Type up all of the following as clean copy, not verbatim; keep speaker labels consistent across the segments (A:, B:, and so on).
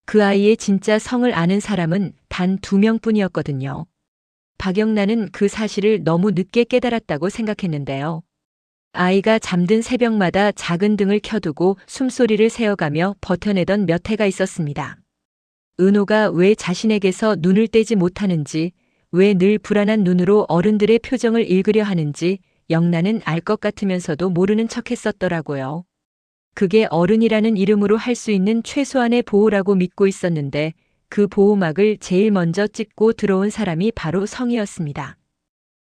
A: 그 아이의 진짜 성을 아는 사람은 단 2명뿐이었거든요. 박영란은 그 사실을 너무 늦게 깨달았다고 생각했는데요. 아이가 잠든 새벽마다 작은 등을 켜두고 숨소리를 세어가며 버텨내던 몇 해가 있었습니다. 은호가 왜 자신에게서 눈을 떼지 못하는지, 왜 늘 불안한 눈으로 어른들의 표정을 읽으려 하는지 영란은 알 것 같으면서도 모르는 척했었더라고요. 그게 어른이라는 이름으로 할 수 있는 최소한의 보호라고 믿고 있었는데 그 보호막을 제일 먼저 찢고 들어온 사람이 바로 성이었습니다.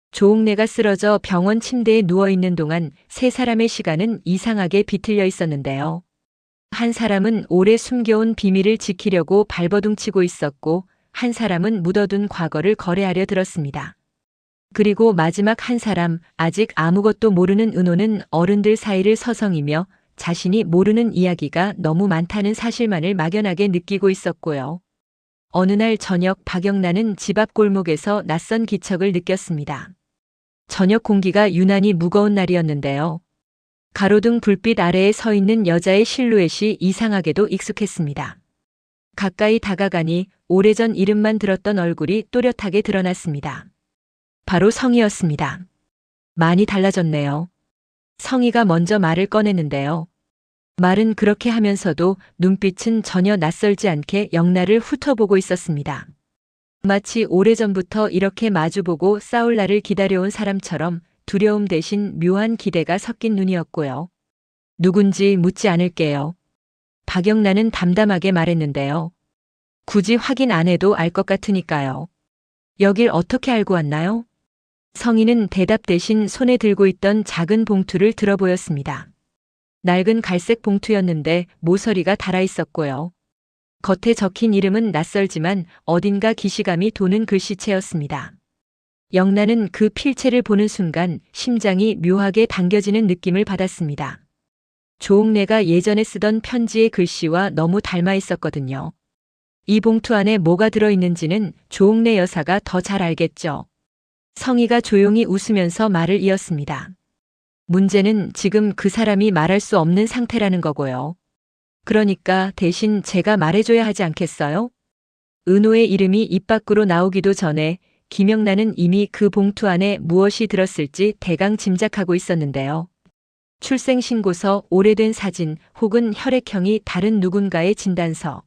A: 조옥래가 쓰러져 병원 침대에 누워있는 동안 세 사람의 시간은 이상하게 비틀려 있었는데요. 한 사람은 오래 숨겨온 비밀을 지키려고 발버둥치고 있었고 한 사람은 묻어둔 과거를 거래하려 들었습니다. 그리고 마지막 한 사람, 아직 아무것도 모르는 은호는 어른들 사이를 서성이며 자신이 모르는 이야기가 너무 많다는 사실만을 막연하게 느끼고 있었고요. 어느 날 저녁 박영란은 집 앞 골목에서 낯선 기척을 느꼈습니다. 저녁 공기가 유난히 무거운 날이었는데요. 가로등 불빛 아래에 서 있는 여자의 실루엣이 이상하게도 익숙했습니다. 가까이 다가가니 오래전 이름만 들었던 얼굴이 또렷하게 드러났습니다. 바로 성이었습니다. 많이 달라졌네요. 성이가 먼저 말을 꺼냈는데요. 말은 그렇게 하면서도 눈빛은 전혀 낯설지 않게 영란을 훑어보고 있었습니다. 마치 오래전부터 이렇게 마주보고 싸울 날을 기다려온 사람처럼 두려움 대신 묘한 기대가 섞인 눈이었고요. 누군지 묻지 않을게요. 박영란은 담담하게 말했는데요. 굳이 확인 안 해도 알 것 같으니까요. 여길 어떻게 알고 왔나요? 성인은 대답 대신 손에 들고 있던 작은 봉투를 들어 보였습니다. 낡은 갈색 봉투였는데 모서리가 달아 있었고요. 겉에 적힌 이름은 낯설지만 어딘가 기시감이 도는 글씨체였습니다. 영란은 그 필체를 보는 순간 심장이 묘하게 당겨지는 느낌을 받았습니다. 조옥래가 예전에 쓰던 편지의 글씨와 너무 닮아 있었거든요. 이 봉투 안에 뭐가 들어있는지는 조옥래 여사가 더 잘 알겠죠. 성희가 조용히 웃으면서 말을 이었습니다. 문제는 지금 그 사람이 말할 수 없는 상태라는 거고요. 그러니까 대신 제가 말해줘야 하지 않겠어요? 은호의 이름이 입 밖으로 나오기도 전에 김영란은 이미 그 봉투 안에 무엇이 들었을지 대강 짐작하고 있었는데요. 출생신고서, 오래된 사진 혹은 혈액형이 다른 누군가의 진단서.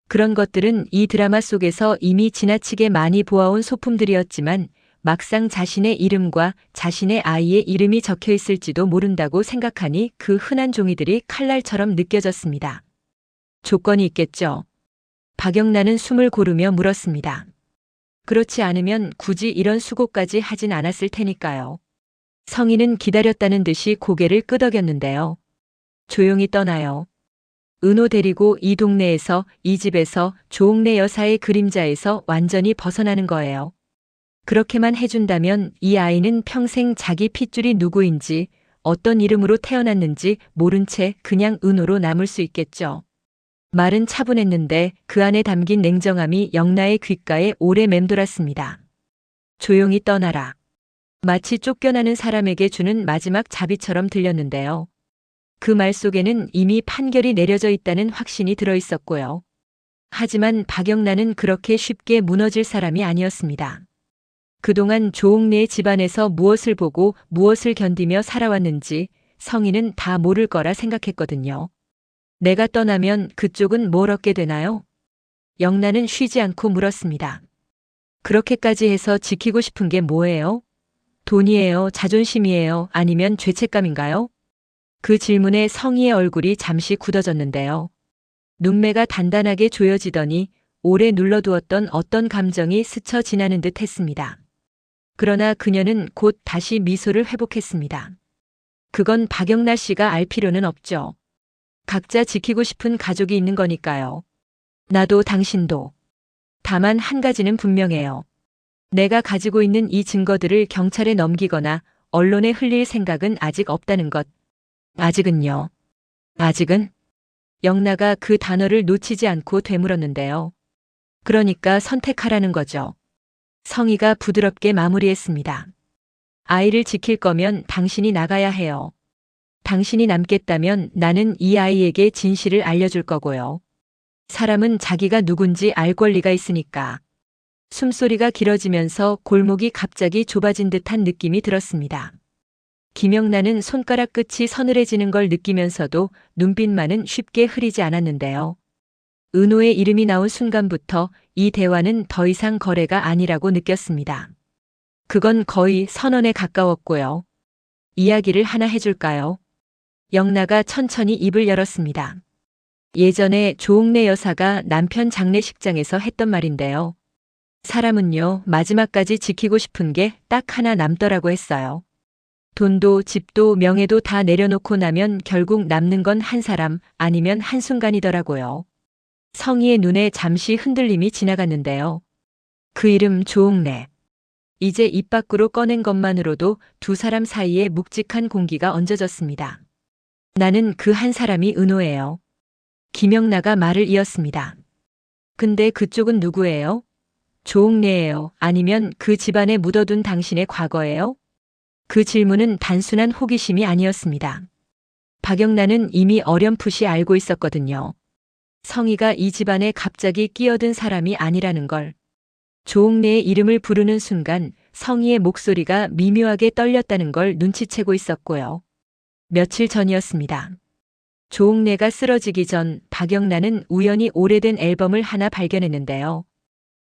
A: 그런 것들은 이 드라마 속에서 이미 지나치게 많이 보아온 소품들이었지만 막상 자신의 이름과 자신의 아이의 이름이 적혀 있을지도 모른다고 생각하니 그 흔한 종이들이 칼날처럼 느껴졌습니다. 조건이 있겠죠. 박영란은 숨을 고르며 물었습니다. 그렇지 않으면 굳이 이런 수고까지 하진 않았을 테니까요. 성인은 기다렸다는 듯이 고개를 끄덕였는데요. 조용히 떠나요. 은호 데리고 이 동네에서, 이 집에서, 조옥래 여사의 그림자에서 완전히 벗어나는 거예요. 그렇게만 해준다면 이 아이는 평생 자기 핏줄이 누구인지, 어떤 이름으로 태어났는지 모른 채 그냥 은호로 남을 수 있겠죠. 말은 차분했는데 그 안에 담긴 냉정함이 영란의 귓가에 오래 맴돌았습니다. 조용히 떠나라. 마치 쫓겨나는 사람에게 주는 마지막 자비처럼 들렸는데요. 그 말 속에는 이미 판결이 내려져 있다는 확신이 들어있었고요. 하지만 박영란은 그렇게 쉽게 무너질 사람이 아니었습니다. 그동안 조옥래의 집안에서 무엇을 보고 무엇을 견디며 살아왔는지 성인은 다 모를 거라 생각했거든요. 내가 떠나면 그쪽은 뭘 얻게 되나요? 영란은 쉬지 않고 물었습니다. 그렇게까지 해서 지키고 싶은 게 뭐예요? 돈이에요? 자존심이에요? 아니면 죄책감인가요? 그 질문에 성희의 얼굴이 잠시 굳어졌는데요. 눈매가 단단하게 조여지더니 오래 눌러두었던 어떤 감정이 스쳐 지나는 듯 했습니다. 그러나 그녀는 곧 다시 미소를 회복했습니다. 그건 박영란 씨가 알 필요는 없죠. 각자 지키고 싶은 가족이 있는 거니까요. 나도 당신도. 다만 한 가지는 분명해요. 내가 가지고 있는 이 증거들을 경찰에 넘기거나 언론에 흘릴 생각은 아직 없다는 것. 아직은요. 아직은? 영란가 그 단어를 놓치지 않고 되물었는데요. 그러니까 선택하라는 거죠. 성희가 부드럽게 마무리했습니다. 아이를 지킬 거면 당신이 나가야 해요. 당신이 남겠다면 나는 이 아이에게 진실을 알려줄 거고요. 사람은 자기가 누군지 알 권리가 있으니까. 숨소리가 길어지면서 골목이 갑자기 좁아진 듯한 느낌이 들었습니다. 김영란은 손가락 끝이 서늘해지는 걸 느끼면서도 눈빛만은 쉽게 흐리지 않았는데요. 은호의 이름이 나온 순간부터 이 대화는 더 이상 거래가 아니라고 느꼈습니다. 그건 거의 선언에 가까웠고요. 이야기를 하나 해줄까요? 영나가 천천히 입을 열었습니다. 예전에 조옥래 여사가 남편 장례식장에서 했던 말인데요. 사람은요, 마지막까지 지키고 싶은 게 딱 하나 남더라고 했어요. 돈도 집도 명예도 다 내려놓고 나면 결국 남는 건 한 사람 아니면 한순간이더라고요. 성희의 눈에 잠시 흔들림이 지나갔는데요. 그 이름 조옥래. 이제 입 밖으로 꺼낸 것만으로도 두 사람 사이에 묵직한 공기가 얹어졌습니다. 나는 그 한 사람이 은호예요. 김영나가 말을 이었습니다. 근데 그쪽은 누구예요? 조옥래예요. 아니면 그 집안에 묻어둔 당신의 과거예요? 그 질문은 단순한 호기심이 아니었습니다. 박영란은 이미 어렴풋이 알고 있었거든요. 성희가 이 집안에 갑자기 끼어든 사람이 아니라는 걸. 조옥래의 이름을 부르는 순간 성희의 목소리가 미묘하게 떨렸다는 걸 눈치채고 있었고요. 며칠 전이었습니다. 조옥래가 쓰러지기 전 박영란은 우연히 오래된 앨범을 하나 발견했는데요.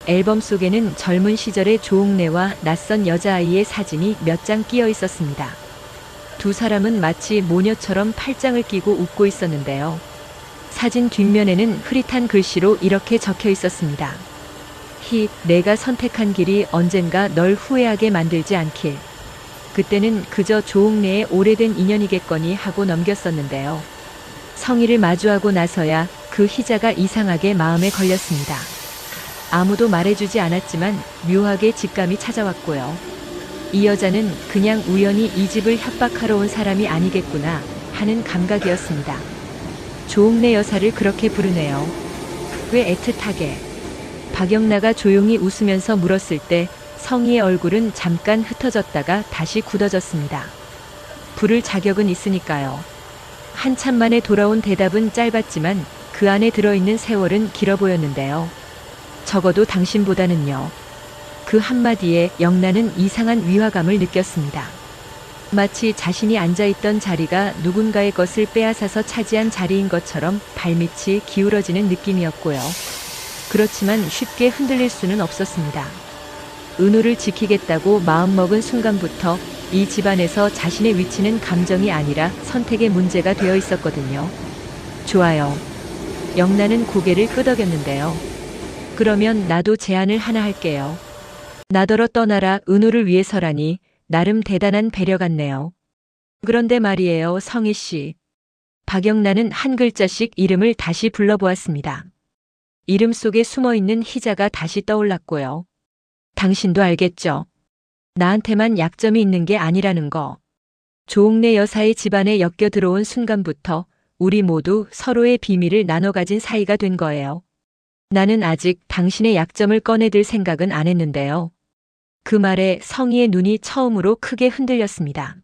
A: 앨범 속에는 젊은 시절의 조옥래와 낯선 여자아이의 사진이 몇 장 끼어 있었습니다. 두 사람은 마치 모녀처럼 팔짱을 끼고 웃고 있었는데요. 사진 뒷면에는 흐릿한 글씨로 이렇게 적혀 있었습니다. 내가 선택한 길이 언젠가 널 후회하게 만들지 않길. 그때는 그저 조옥래의 오래된 인연이겠거니 하고 넘겼었는데요. 성희를 마주하고 나서야 그 희자가 이상하게 마음에 걸렸습니다. 아무도 말해주지 않았지만 묘하게 직감이 찾아왔고요. 이 여자는 그냥 우연히 이 집을 협박하러 온 사람이 아니겠구나 하는 감각이었습니다. 조옥래 여사를 그렇게 부르네요. 왜 애틋하게? 박영나가 조용히 웃으면서 물었을 때 성희의 얼굴은 잠깐 흩어졌다가 다시 굳어졌습니다. 부를 자격은 있으니까요. 한참 만에 돌아온 대답은 짧았지만 그 안에 들어있는 세월은 길어 보였는데요. 적어도 당신보다는요. 그 한마디에 영란은 이상한 위화감을 느꼈습니다. 마치 자신이 앉아있던 자리가 누군가의 것을 빼앗아서 차지한 자리인 것처럼 발밑이 기울어지는 느낌이었고요. 그렇지만 쉽게 흔들릴 수는 없었습니다. 은호를 지키겠다고 마음먹은 순간부터 이 집안에서 자신의 위치는 감정이 아니라 선택의 문제가 되어 있었거든요. 좋아요. 영란은 고개를 끄덕였는데요. 그러면 나도 제안을 하나 할게요. 나더러 떠나라. 은호를 위해서라니 나름 대단한 배려 같네요. 그런데 말이에요, 성희 씨. 박영란은 한 글자씩 이름을 다시 불러보았습니다. 이름 속에 숨어있는 희자가 다시 떠올랐고요. 당신도 알겠죠? 나한테만 약점이 있는 게 아니라는 거. 조옥래 여사의 집안에 엮여 들어온 순간부터 우리 모두 서로의 비밀을 나눠 가진 사이가 된 거예요. 나는 아직 당신의 약점을 꺼내들 생각은 안 했는데요. 그 말에 성희의 눈이 처음으로 크게 흔들렸습니다.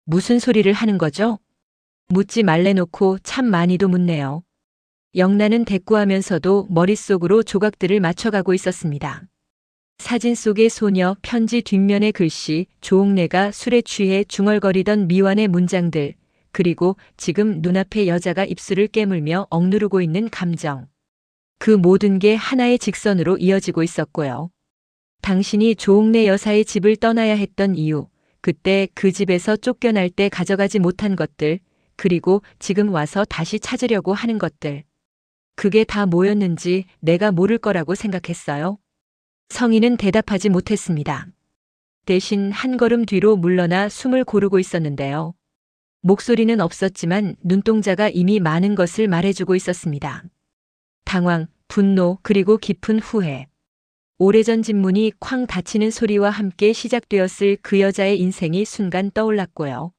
A: 무슨 소리를 하는 거죠? 묻지 말래놓고 참 많이도 묻네요. 영란은 대꾸하면서도 머릿속으로 조각들을 맞춰가고 있었습니다. 사진 속의 소녀, 편지 뒷면의 글씨, 조옥래가 술에 취해 중얼거리던 미완의 문장들, 그리고 지금 눈앞의 여자가 입술을 깨물며 억누르고 있는 감정. 그 모든 게 하나의 직선으로 이어지고 있었고요. 당신이 조옥래 여사의 집을 떠나야 했던 이유, 그때 그 집에서 쫓겨날 때 가져가지 못한 것들, 그리고 지금 와서 다시 찾으려고 하는 것들. 그게 다 뭐였는지 내가 모를 거라고 생각했어요. 성희는 대답하지 못했습니다. 대신 한 걸음 뒤로 물러나 숨을 고르고 있었는데요. 목소리는 없었지만 눈동자가 이미 많은 것을 말해주고 있었습니다. 당황, 분노, 그리고 깊은 후회. 오래전 집문이 쾅 닫히는 소리와 함께 시작되었을 그 여자의 인생이 순간 떠올랐고요.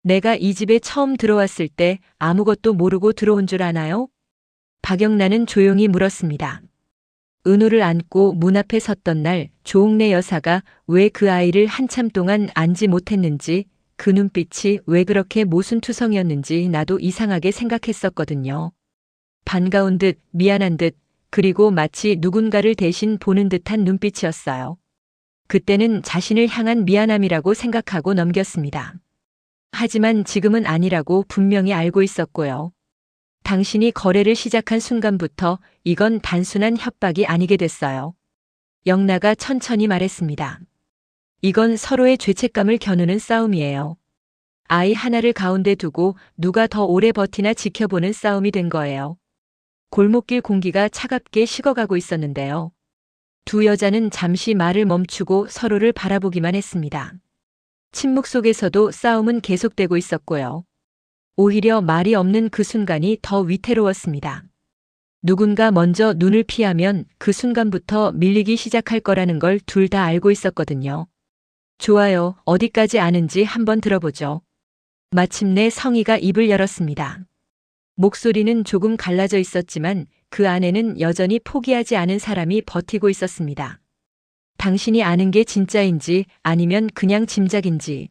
A: 내가 이 집에 처음 들어왔을 때 아무것도 모르고 들어온 줄 아나요? 박영란은 조용히 물었습니다. 은호를 안고 문 앞에 섰던 날 조옥래 여사가 왜 그 아이를 한참 동안 안지 못했는지, 그 눈빛이 왜 그렇게 모순투성이었는지 나도 이상하게 생각했었거든요. 반가운 듯, 미안한 듯, 그리고 마치 누군가를 대신 보는 듯한 눈빛이었어요. 그때는 자신을 향한 미안함이라고 생각하고 넘겼습니다. 하지만 지금은 아니라고 분명히 알고 있었고요. 당신이 거래를 시작한 순간부터 이건 단순한 협박이 아니게 됐어요. 영나가 천천히 말했습니다. 이건 서로의 죄책감을 겨누는 싸움이에요. 아이 하나를 가운데 두고 누가 더 오래 버티나 지켜보는 싸움이 된 거예요. 골목길 공기가 차갑게 식어가고 있었는데요. 두 여자는 잠시 말을 멈추고 서로를 바라보기만 했습니다. 침묵 속에서도 싸움은 계속되고 있었고요. 오히려 말이 없는 그 순간이 더 위태로웠습니다. 누군가 먼저 눈을 피하면 그 순간부터 밀리기 시작할 거라는 걸 둘 다 알고 있었거든요. 좋아요. 어디까지 아는지 한번 들어보죠. 마침내 성희가 입을 열었습니다. 목소리는 조금 갈라져 있었지만 그 안에는 여전히 포기하지 않은 사람이 버티고 있었습니다. 당신이 아는 게 진짜인지 아니면 그냥 짐작인지.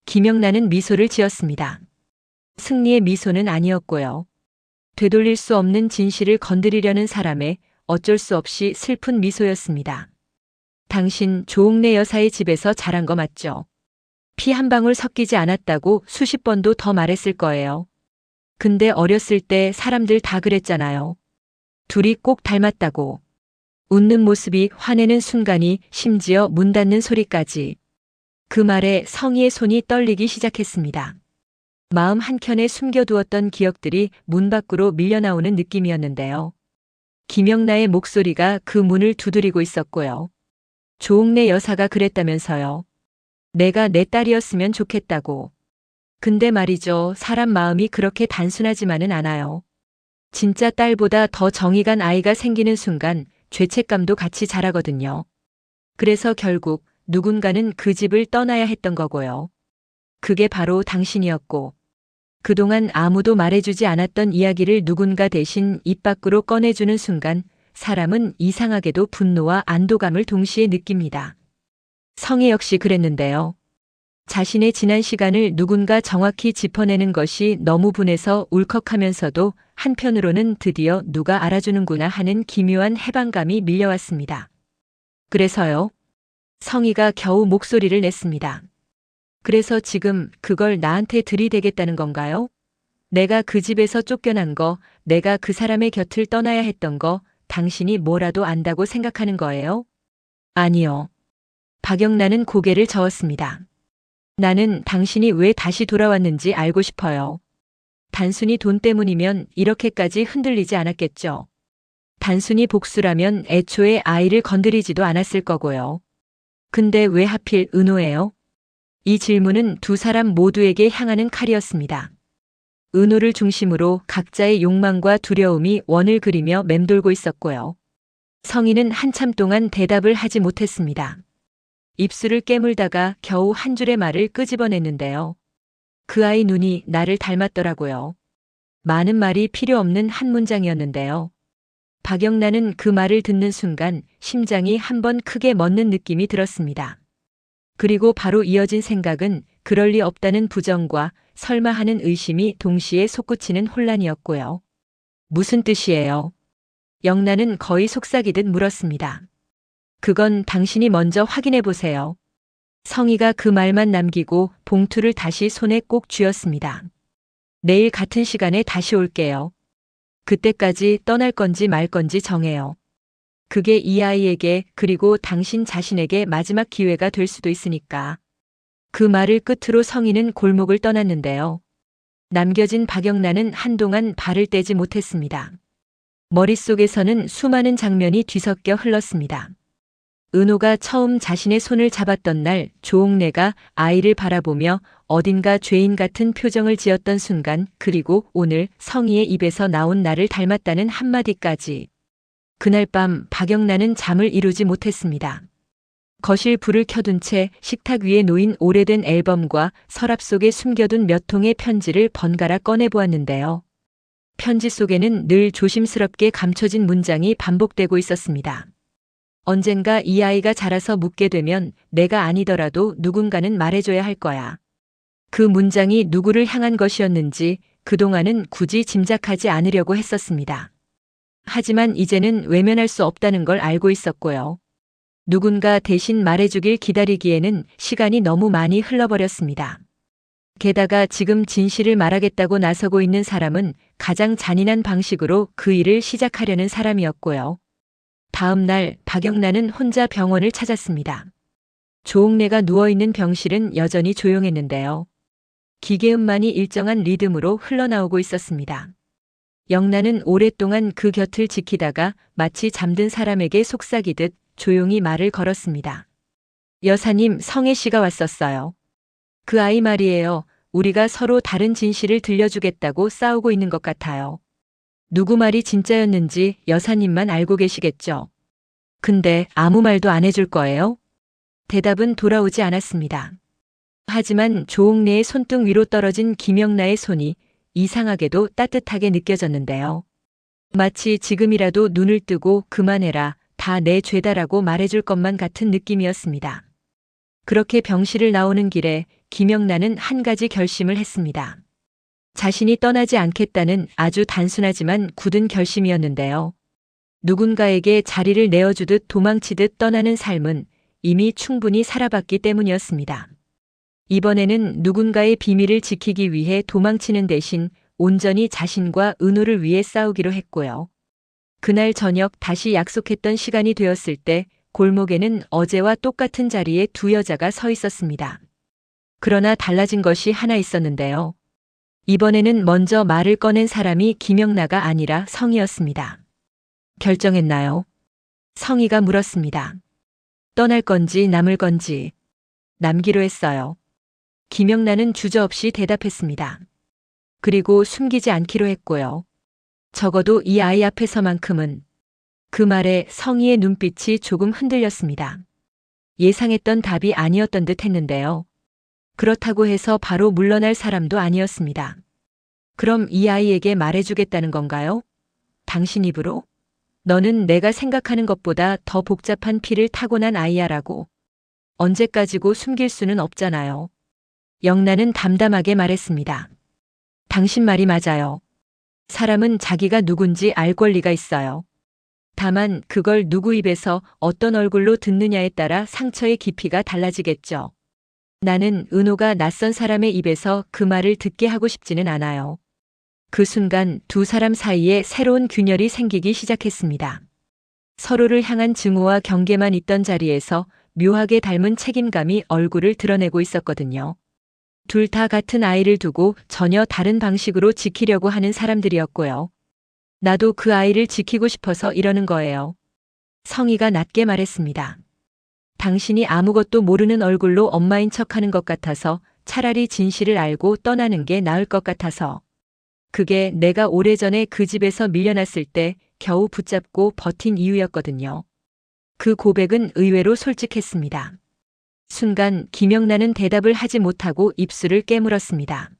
A: 김영란은 미소를 지었습니다. 승리의 미소는 아니었고요. 되돌릴 수 없는 진실을 건드리려는 사람의 어쩔 수 없이 슬픈 미소였습니다. 당신 조옥래 여사의 집에서 자란 거 맞죠? 피 한 방울 섞이지 않았다고 수십 번도 더 말했을 거예요. 근데 어렸을 때 사람들 다 그랬잖아요. 둘이 꼭 닮았다고. 웃는 모습이 화내는 순간이 심지어 문 닫는 소리까지. 그 말에 성희의 손이 떨리기 시작했습니다. 마음 한켠에 숨겨두었던 기억들이 문 밖으로 밀려나오는 느낌이었는데요. 김영나의 목소리가 그 문을 두드리고 있었고요. 조옥래 여사가 그랬다면서요. 내가 내 딸이었으면 좋겠다고. 근데 말이죠. 사람 마음이 그렇게 단순하지만은 않아요. 진짜 딸보다 더 정이 간 아이가 생기는 순간 죄책감도 같이 자라거든요. 그래서 결국 누군가는 그 집을 떠나야 했던 거고요. 그게 바로 당신이었고, 그동안 아무도 말해주지 않았던 이야기를 누군가 대신 입 밖으로 꺼내주는 순간 사람은 이상하게도 분노와 안도감을 동시에 느낍니다. 성희 역시 그랬는데요. 자신의 지난 시간을 누군가 정확히 짚어내는 것이 너무 분해서 울컥하면서도 한편으로는 드디어 누가 알아주는구나 하는 기묘한 해방감이 밀려왔습니다. 그래서요. 성희가 겨우 목소리를 냈습니다. 그래서 지금 그걸 나한테 들이대겠다는 건가요? 내가 그 집에서 쫓겨난 거, 내가 그 사람의 곁을 떠나야 했던 거, 당신이 뭐라도 안다고 생각하는 거예요? 아니요. 박영란은 고개를 저었습니다. 나는 당신이 왜 다시 돌아왔는지 알고 싶어요. 단순히 돈 때문이면 이렇게까지 흔들리지 않았겠죠. 단순히 복수라면 애초에 아이를 건드리지도 않았을 거고요. 근데 왜 하필 은호예요? 이 질문은 두 사람 모두에게 향하는 칼이었습니다. 은호를 중심으로 각자의 욕망과 두려움이 원을 그리며 맴돌고 있었고요. 성희는 한참 동안 대답을 하지 못했습니다. 입술을 깨물다가 겨우 한 줄의 말을 끄집어냈는데요. 그 아이 눈이 나를 닮았더라고요. 많은 말이 필요 없는 한 문장이었는데요. 박영란은 그 말을 듣는 순간 심장이 한번 크게 멎는 느낌이 들었습니다. 그리고 바로 이어진 생각은 그럴 리 없다는 부정과 설마 하는 의심이 동시에 솟구치는 혼란이었고요. 무슨 뜻이에요? 영란은 거의 속삭이듯 물었습니다. 그건 당신이 먼저 확인해 보세요. 성희가 그 말만 남기고 봉투를 다시 손에 꼭 쥐었습니다. 내일 같은 시간에 다시 올게요. 그때까지 떠날 건지 말 건지 정해요. 그게 이 아이에게 그리고 당신 자신에게 마지막 기회가 될 수도 있으니까. 그 말을 끝으로 성희는 골목을 떠났는데요. 남겨진 박영란은 한동안 발을 떼지 못했습니다. 머릿속에서는 수많은 장면이 뒤섞여 흘렀습니다. 은호가 처음 자신의 손을 잡았던 날 조옥래가 아이를 바라보며 어딘가 죄인 같은 표정을 지었던 순간, 그리고 오늘 성희의 입에서 나온 나를 닮았다는 한마디까지. 그날 밤 박영란은 잠을 이루지 못했습니다. 거실 불을 켜둔 채 식탁 위에 놓인 오래된 앨범과 서랍 속에 숨겨둔 몇 통의 편지를 번갈아 꺼내보았는데요. 편지 속에는 늘 조심스럽게 감춰진 문장이 반복되고 있었습니다. 언젠가 이 아이가 자라서 묻게 되면 내가 아니더라도 누군가는 말해줘야 할 거야. 그 문장이 누구를 향한 것이었는지, 그동안은 굳이 짐작하지 않으려고 했었습니다. 하지만 이제는 외면할 수 없다는 걸 알고 있었고요. 누군가 대신 말해주길 기다리기에는 시간이 너무 많이 흘러버렸습니다. 게다가 지금 진실을 말하겠다고 나서고 있는 사람은 가장 잔인한 방식으로 그 일을 시작하려는 사람이었고요. 다음 날 박영란은 혼자 병원을 찾았습니다. 조옥래가 누워있는 병실은 여전히 조용했는데요. 기계음만이 일정한 리듬으로 흘러나오고 있었습니다. 영란은 오랫동안 그 곁을 지키다가 마치 잠든 사람에게 속삭이듯 조용히 말을 걸었습니다. 여사님, 성혜 씨가 왔었어요. 그 아이 말이에요. 우리가 서로 다른 진실을 들려주겠다고 싸우고 있는 것 같아요. 누구 말이 진짜였는지 여사님만 알고 계시겠죠. 근데 아무 말도 안 해줄 거예요? 대답은 돌아오지 않았습니다. 하지만 조옥래의 손등 위로 떨어진 김영란의 손이 이상하게도 따뜻하게 느껴졌는데요. 마치 지금이라도 눈을 뜨고 그만해라, 다 내 죄다라고 말해줄 것만 같은 느낌이었습니다. 그렇게 병실을 나오는 길에 김영란은 한 가지 결심을 했습니다. 자신이 떠나지 않겠다는 아주 단순하지만 굳은 결심이었는데요. 누군가에게 자리를 내어주듯 도망치듯 떠나는 삶은 이미 충분히 살아봤기 때문이었습니다. 이번에는 누군가의 비밀을 지키기 위해 도망치는 대신 온전히 자신과 은호를 위해 싸우기로 했고요. 그날 저녁 다시 약속했던 시간이 되었을 때 골목에는 어제와 똑같은 자리에 두 여자가 서 있었습니다. 그러나 달라진 것이 하나 있었는데요. 이번에는 먼저 말을 꺼낸 사람이 김영란가 아니라 성희였습니다. 결정했나요? 성희가 물었습니다. 떠날 건지 남을 건지. 남기로 했어요. 김영란은 주저없이 대답했습니다. 그리고 숨기지 않기로 했고요. 적어도 이 아이 앞에서만큼은. 그 말에 성희의 눈빛이 조금 흔들렸습니다. 예상했던 답이 아니었던 듯 했는데요. 그렇다고 해서 바로 물러날 사람도 아니었습니다. 그럼 이 아이에게 말해주겠다는 건가요? 당신 입으로? 너는 내가 생각하는 것보다 더 복잡한 피를 타고난 아이야라고. 언제까지고 숨길 수는 없잖아요. 영란은 담담하게 말했습니다. 당신 말이 맞아요. 사람은 자기가 누군지 알 권리가 있어요. 다만 그걸 누구 입에서 어떤 얼굴로 듣느냐에 따라 상처의 깊이가 달라지겠죠. 나는 은호가 낯선 사람의 입에서 그 말을 듣게 하고 싶지는 않아요. 그 순간 두 사람 사이에 새로운 균열이 생기기 시작했습니다. 서로를 향한 증오와 경계만 있던 자리에서 묘하게 닮은 책임감이 얼굴을 드러내고 있었거든요. 둘 다 같은 아이를 두고 전혀 다른 방식으로 지키려고 하는 사람들이었고요. 나도 그 아이를 지키고 싶어서 이러는 거예요. 성희가 낮게 말했습니다. 당신이 아무것도 모르는 얼굴로 엄마인 척하는 것 같아서 차라리 진실을 알고 떠나는 게 나을 것 같아서. 그게 내가 오래전에 그 집에서 밀려났을 때 겨우 붙잡고 버틴 이유였거든요. 그 고백은 의외로 솔직했습니다. 순간 김영란은 대답을 하지 못하고 입술을 깨물었습니다.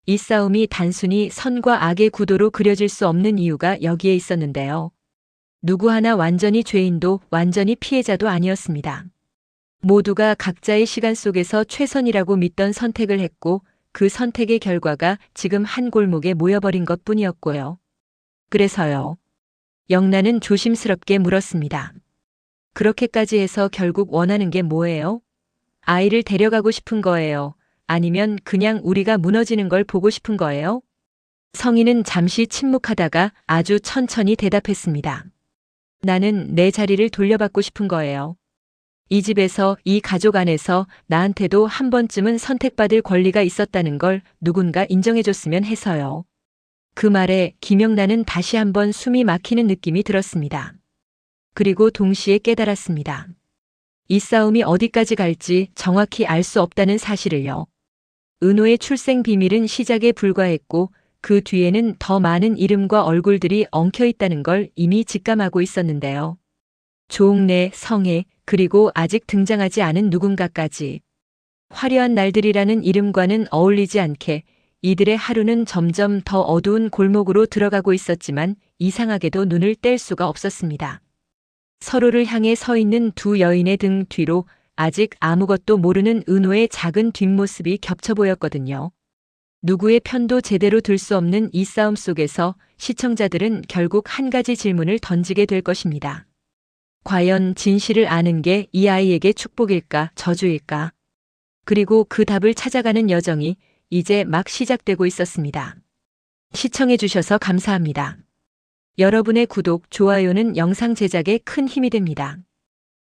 A: 이 싸움이 단순히 선과 악의 구도로 그려질 수 없는 이유가 여기에 있었는데요. 누구 하나 완전히 죄인도 완전히 피해자도 아니었습니다. 모두가 각자의 시간 속에서 최선이라고 믿던 선택을 했고 그 선택의 결과가 지금 한 골목에 모여버린 것뿐이었고요. 그래서요. 영란은 조심스럽게 물었습니다. 그렇게까지 해서 결국 원하는 게 뭐예요? 아이를 데려가고 싶은 거예요? 아니면 그냥 우리가 무너지는 걸 보고 싶은 거예요? 성희는 잠시 침묵하다가 아주 천천히 대답했습니다. 나는 내 자리를 돌려받고 싶은 거예요. 이 집에서, 이 가족 안에서 나한테도 한 번쯤은 선택받을 권리가 있었다는 걸 누군가 인정해줬으면 해서요. 그 말에 김영란은 다시 한번 숨이 막히는 느낌이 들었습니다. 그리고 동시에 깨달았습니다. 이 싸움이 어디까지 갈지 정확히 알 수 없다는 사실을요. 은호의 출생 비밀은 시작에 불과했고 그 뒤에는 더 많은 이름과 얼굴들이 엉켜 있다는 걸 이미 직감하고 있었는데요. 조옥래, 성혜, 그리고 아직 등장하지 않은 누군가까지. 화려한 날들이라는 이름과는 어울리지 않게 이들의 하루는 점점 더 어두운 골목으로 들어가고 있었지만 이상하게도 눈을 뗄 수가 없었습니다. 서로를 향해 서 있는 두 여인의 등 뒤로 아직 아무것도 모르는 은호의 작은 뒷모습이 겹쳐 보였거든요. 누구의 편도 제대로 들 수 없는 이 싸움 속에서 시청자들은 결국 한 가지 질문을 던지게 될 것입니다. 과연 진실을 아는 게 이 아이에게 축복일까, 저주일까? 그리고 그 답을 찾아가는 여정이 이제 막 시작되고 있었습니다. 시청해주셔서 감사합니다. 여러분의 구독, 좋아요는 영상 제작에 큰 힘이 됩니다.